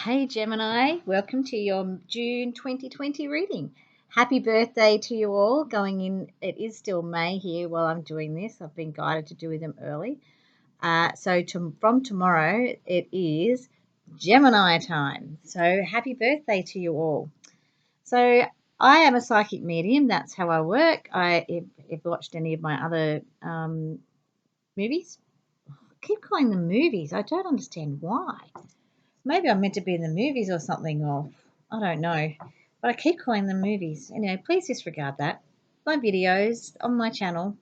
Hey Gemini, welcome to your June 2020 reading. Happy birthday to you all. Going in, it is still May here while I'm doing this. I've been guided to do them early. From tomorrow, it is Gemini time. So happy birthday to you all. So I am a psychic medium. That's how I work. If you've watched any of my other movies, I keep calling them movies. I don't understand why. Maybe I'm meant to be in the movies or something, or I don't know. But I keep calling them movies. Anyway, please disregard that. My videos on my channel.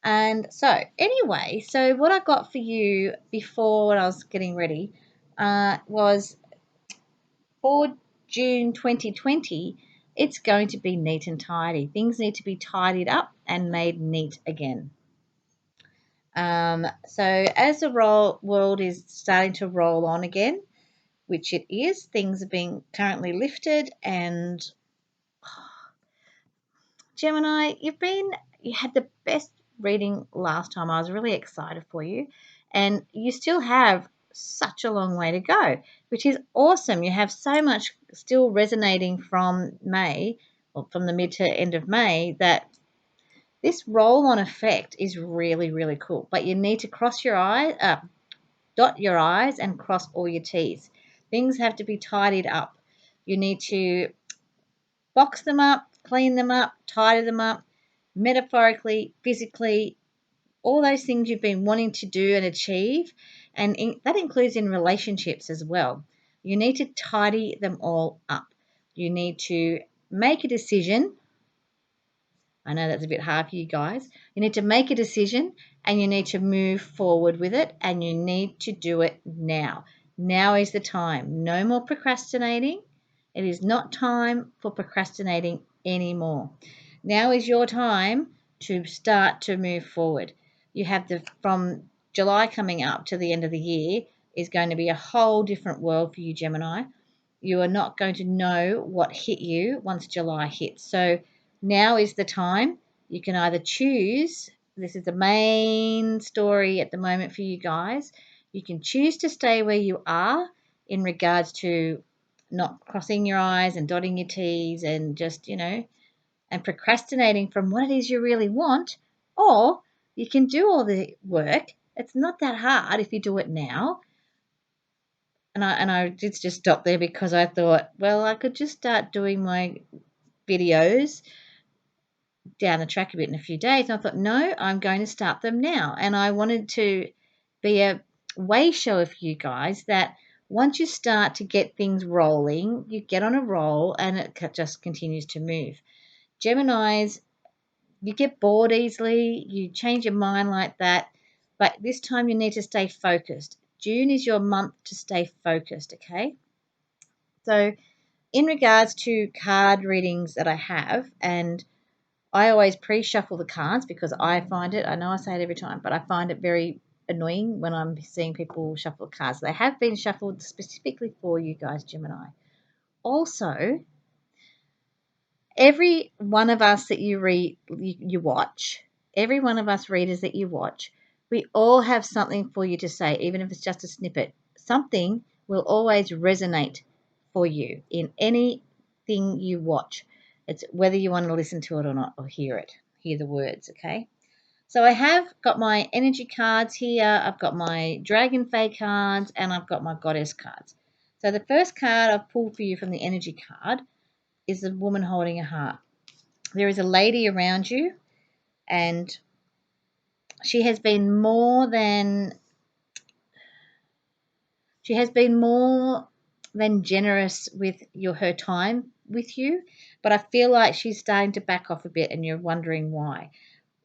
And so what I got for you before when I was getting ready was for June 2020, it's going to be neat and tidy. Things need to be tidied up and made neat again. So as the world is starting to roll on again, which it is. Things are being currently lifted, and Gemini, you had the best reading last time. I was really excited for you, and you still have such a long way to go, which is awesome. You have so much still resonating from May, or from the mid to end of May, that this roll-on effect is really, really cool. But you need to dot your I's and cross all your T's. Things have to be tidied up. You need to box them up, clean them up, tidy them up, metaphorically, physically, all those things you've been wanting to do and achieve. And that includes in relationships as well. You need to tidy them all up. You need to make a decision. I know that's a bit hard for you guys. You need to make a decision and you need to move forward with it, and you need to do it now. Now is the time. No more procrastinating. It is not time for procrastinating anymore. Now is your time to start to move forward. You have from July coming up to the end of the year is going to be a whole different world for you, Gemini. You are not going to know what hit you once July hits. So now is the time. You can either choose, this is the main story at the moment for you guys. You can choose to stay where you are in regards to not crossing your I's and dotting your T's and just, and procrastinating from what it is you really want, or you can do all the work. It's not that hard if you do it now. And I did just stop there because I thought, well, I could just start doing my videos down the track a bit in a few days. And I thought, no, I'm going to start them now. And I wanted to be a way shower for you guys that once you start to get things rolling, you get on a roll and it just continues to move. Geminis, you get bored easily, you change your mind like that, but this time you need to stay focused. June is your month to stay focused, okay? So, in regards to card readings that I have, and I always pre-shuffle the cards because I find it, I know I say it every time, but I find it very annoying when I'm seeing people shuffle cards. They have been shuffled specifically for you guys, Gemini. Also, every one of us that you watch, every one of us readers that you watch, we all have something for you to say, even if it's just a snippet. Something will always resonate for you in anything you watch. It's whether you want to listen to it or not, or hear the words, okay? So I have got my energy cards here, I've got my dragon fae cards, and I've got my goddess cards. So the first card I've pulled for you from the energy card is a woman holding a heart. There is a lady around you, and she has been more than generous with her time with you, but I feel like she's starting to back off a bit, and you're wondering why.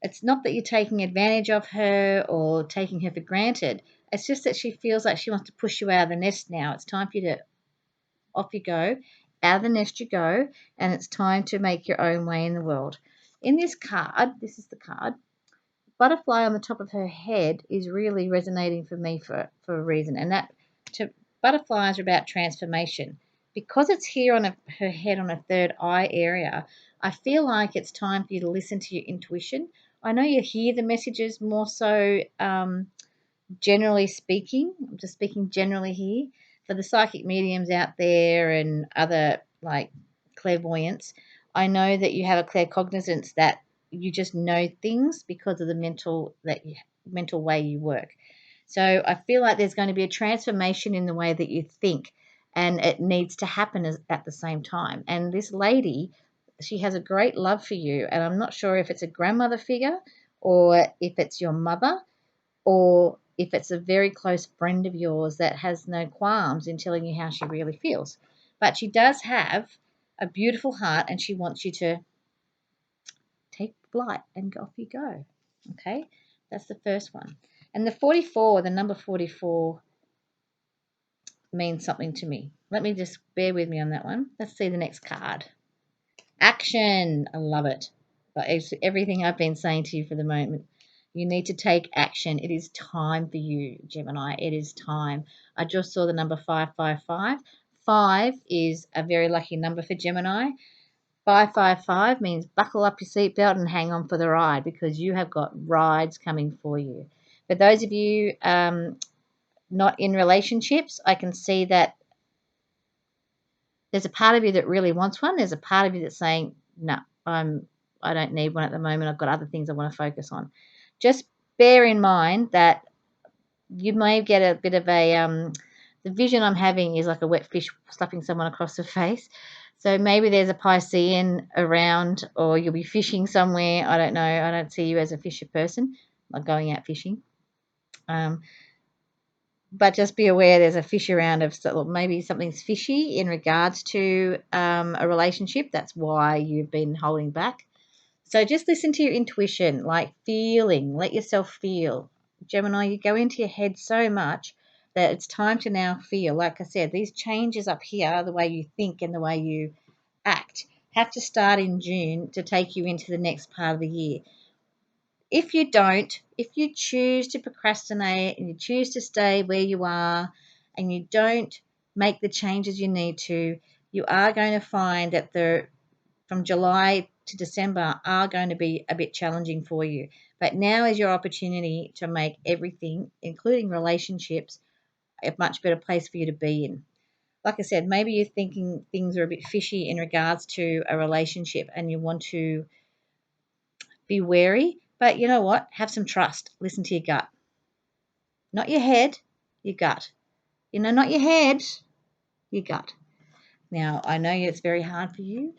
It's not that you're taking advantage of her or taking her for granted. It's just that she feels like she wants to push you out of the nest now. It's time for you to off you go. Out of the nest you go, and it's time to make your own way in the world. In this card, this is the card, butterfly on the top of her head is really resonating for me for a reason, and butterflies are about transformation. Because it's here on her head on a third eye area, I feel like it's time for you to listen to your intuition. I know you hear the messages more so generally speaking. I'm just speaking generally here. for the psychic mediums out there and other like clairvoyants, I know that you have a claircognizance that you just know things because of the mental way you work. So I feel like there's going to be a transformation in the way that you think, and it needs to happen at the same time. And this lady, she has a great love for you, and I'm not sure if it's a grandmother figure or if it's your mother or if it's a very close friend of yours that has no qualms in telling you how she really feels. But she does have a beautiful heart and she wants you to take flight and off you go. Okay, that's the first one. And the 44, the number 44, means something to me. Let me just bear with me on that one. Let's see the next card. Action. I love it. But it's everything I've been saying to you for the moment. You need to take action. It is time for you, Gemini. It is time. I just saw the number 555. 5 is a very lucky number for Gemini. 555 means buckle up your seatbelt and hang on for the ride because you have got rides coming for you. For those of you not in relationships, I can see that there's a part of you that really wants one. There's a part of you that's saying, no, I don't need one at the moment. I've got other things I want to focus on. Just bear in mind that you may get a bit of the vision I'm having is like a wet fish slapping someone across the face. So maybe there's a Piscean around or you'll be fishing somewhere. I don't know. I don't see you as a fisher person, like going out fishing. But just be aware there's a fish around of maybe something's fishy in regards to a relationship. That's why you've been holding back. So just listen to your intuition, like feeling, let yourself feel. Gemini, you go into your head so much that it's time to now feel. Like I said, these changes up here, the way you think and the way you act, have to start in June to take you into the next part of the year. If you choose to procrastinate and you choose to stay where you are and you don't make the changes you need to, you are going to find that from July to December are going to be a bit challenging for you. But now is your opportunity to make everything, including relationships, a much better place for you to be in. Like I said, maybe you're thinking things are a bit fishy in regards to a relationship and you want to be wary. But you know what? Have some trust. Listen to your gut. Not your head, your gut. Not your head, your gut. Now, I know it's very hard for you,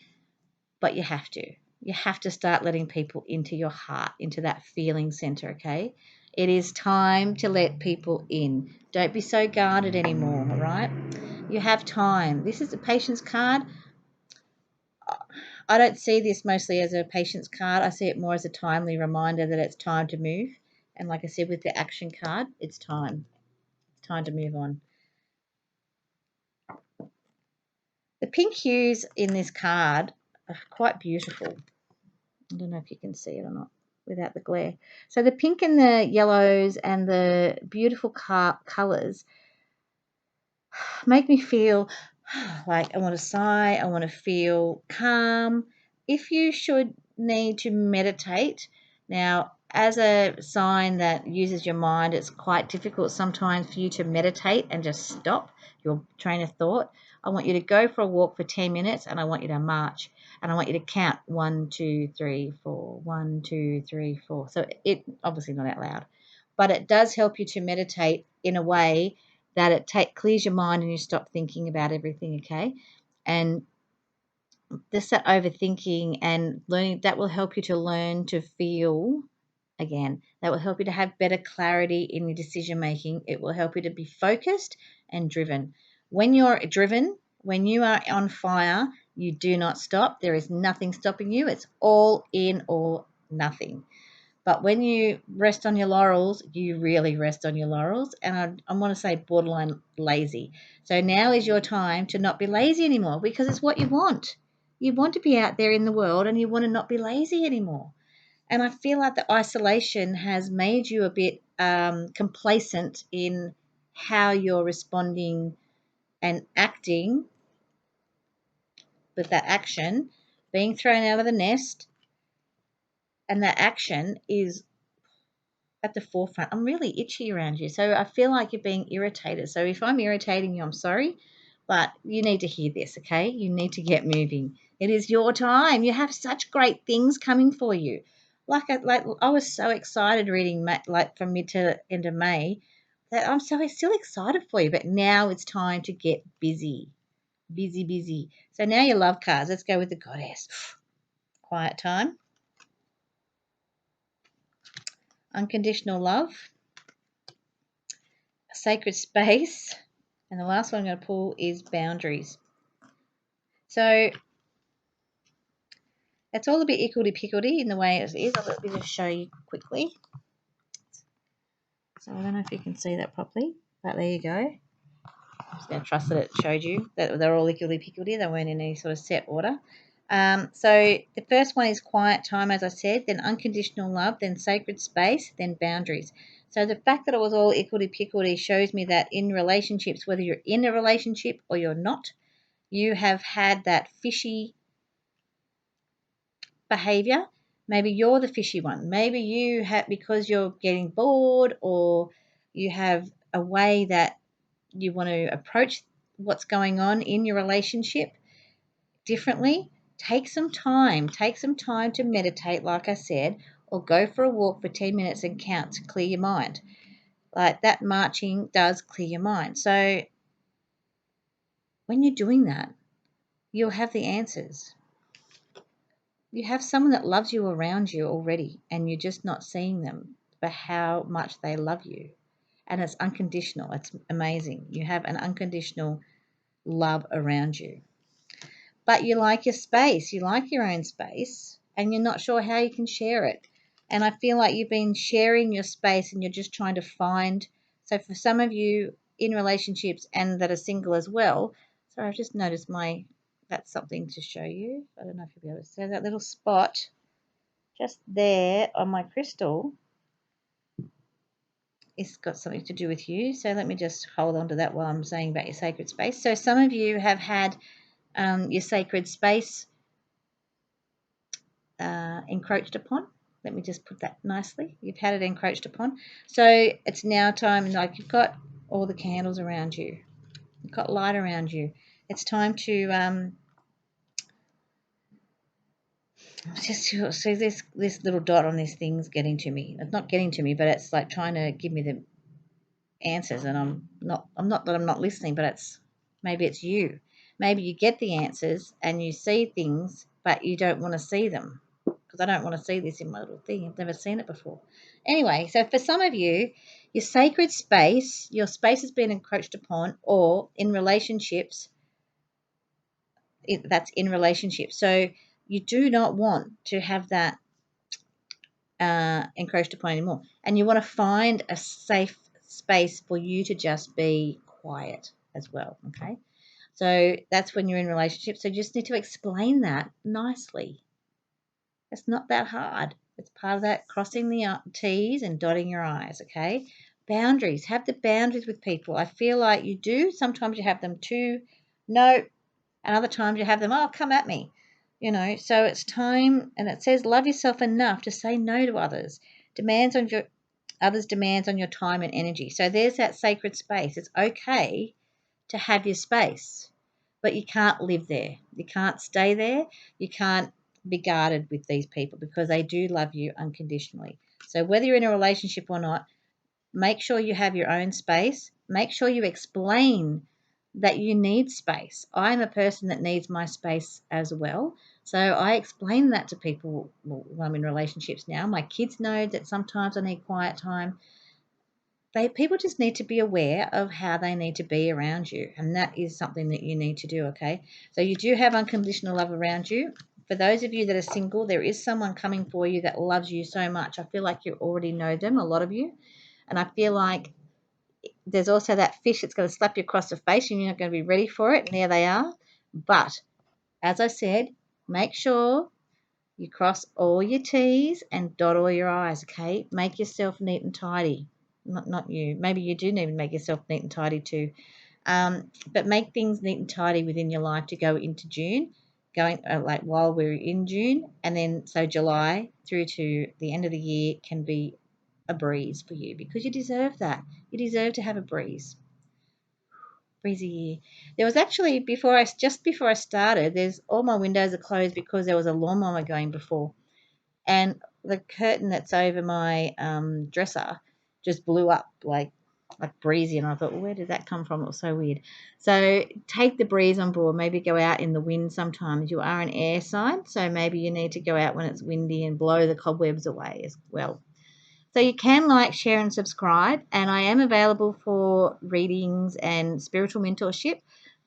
but you have to. You have to start letting people into your heart, into that feeling center, okay? It is time to let people in. Don't be so guarded anymore, all right? You have time. This is the patience card. I don't see this mostly as a patience card. I see it more as a timely reminder that it's time to move. And like I said with the action card, it's time. It's time to move on. The pink hues in this card are quite beautiful. I don't know if you can see it or not without the glare. So the pink and the yellows and the beautiful colours make me feel like I want to sigh, I want to feel calm. If you should need to meditate, now as a sign that uses your mind, it's quite difficult sometimes for you to meditate and just stop your train of thought. I want you to go for a walk for 10 minutes and I want you to march and I want you to count 1, 2, 3, 4, 1, 2, 3, 4. So it obviously not out loud, but it does help you to meditate in a way that it clears your mind and you stop thinking about everything, okay? And just that overthinking and learning, that will help you to learn to feel again. That will help you to have better clarity in your decision making. It will help you to be focused and driven. When you're driven, when you are on fire, you do not stop. There is nothing stopping you. It's all in or nothing. But when you rest on your laurels, you really rest on your laurels. And I want to say borderline lazy. So now is your time to not be lazy anymore because it's what you want. You want to be out there in the world and you want to not be lazy anymore. And I feel like the isolation has made you a bit complacent in how you're responding and acting with that action, being thrown out of the nest. And that action is at the forefront. I'm really itchy around you. So I feel like you're being irritated. So if I'm irritating you, I'm sorry, but you need to hear this, okay? You need to get moving. It is your time. You have such great things coming for you. I was so excited reading like from mid to end of May that I'm so still excited for you. But now it's time to get busy, busy, busy. So now your love cards. Let's go with the goddess. Quiet time, unconditional love, sacred space, and the last one I'm going to pull is boundaries. So it's all a bit hickledy-pickledy in the way it is. Let me just show you quickly. So I don't know if you can see that properly, but there you go. I'm just going to trust that it showed you that they're all hickledy-pickledy. They weren't in any sort of set order. So the first one is quiet time, as I said, then unconditional love, then sacred space, then boundaries. So the fact that it was all hickledy-pickledy shows me that in relationships, whether you're in a relationship or you're not, you have had that fishy behavior. Maybe you're the fishy one. Maybe you have, because you're getting bored, or you have a way that you want to approach what's going on in your relationship differently. Take some time. Take some time to meditate, like I said, or go for a walk for 10 minutes and count to clear your mind. Like that marching does clear your mind. So when you're doing that, you'll have the answers. You have someone that loves you around you already, and you're just not seeing them for how much they love you. And it's unconditional. It's amazing. You have an unconditional love around you. But you like your space. You like your own space, and you're not sure how you can share it. And I feel like you've been sharing your space and you're just trying to find. So for some of you in relationships and that are single as well, sorry, I've just noticed that's something to show you. I don't know if you'll be able to see that little spot just there on my crystal. It's got something to do with you. So let me just hold on to that while I'm saying about your sacred space. So some of you have had your sacred space encroached upon. Let me just put that nicely. You've had it encroached upon. So it's now time, like you've got all the candles around you. You've got light around you. It's time to just see this little dot on this thing's getting to me. It's not getting to me, but it's like trying to give me the answers, and I'm not that I'm not listening, but maybe it's you. Maybe you get the answers and you see things, but you don't want to see them, because I don't want to see this in my little thing. I've never seen it before. Anyway, so for some of you, your sacred space, your space has been encroached upon, or in relationships, that's in relationships. So you do not want to have that encroached upon anymore. And you want to find a safe space for you to just be quiet as well. Okay. So that's when you're in relationships. So you just need to explain that nicely. It's not that hard. It's part of that crossing the T's and dotting your I's. Okay. Boundaries. Have the boundaries with people. I feel like you do. Sometimes you have them too. No. And other times you have them, oh, come at me. So it's time, and it says love yourself enough to say no to others. Demands on your time and energy. So there's that sacred space. It's okay to have your space, but you can't live there. You can't stay there. You can't be guarded with these people, because they do love you unconditionally. So whether you're in a relationship or not, make sure you have your own space. Make sure you explain that you need space. I'm a person that needs my space as well. So I explain that to people when I'm in relationships now. My kids know that sometimes I need quiet time. People just need to be aware of how they need to be around you. And that is something that you need to do, okay? So you do have unconditional love around you. For those of you that are single, there is someone coming for you that loves you so much. I feel like you already know them, a lot of you. And I feel like there's also that fish that's going to slap you across the face and you're not going to be ready for it. And there they are. But as I said, make sure you cross all your T's and dot all your I's, okay? Make yourself neat and tidy. Not you. Maybe you do need to make yourself neat and tidy too. But make things neat and tidy within your life to go into June, like while we're in June. And then so July through to the end of the year can be a breeze for you because you deserve that. You deserve to have a breeze. Breezy year. There was actually just before I started, there's all my windows are closed because there was a lawnmower going before, and the curtain that's over my dresser just blew up like breezy, and I thought, well, where did that come from? It was so weird. So take the breeze on board. Maybe go out in the wind sometimes. You are an air sign, so maybe you need to go out when it's windy and blow the cobwebs away as well. So you can like, share, and subscribe, and I am available for readings and spiritual mentorship.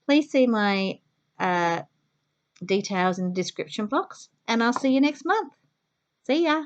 Please see my details in the description box, and I'll see you next month. See ya.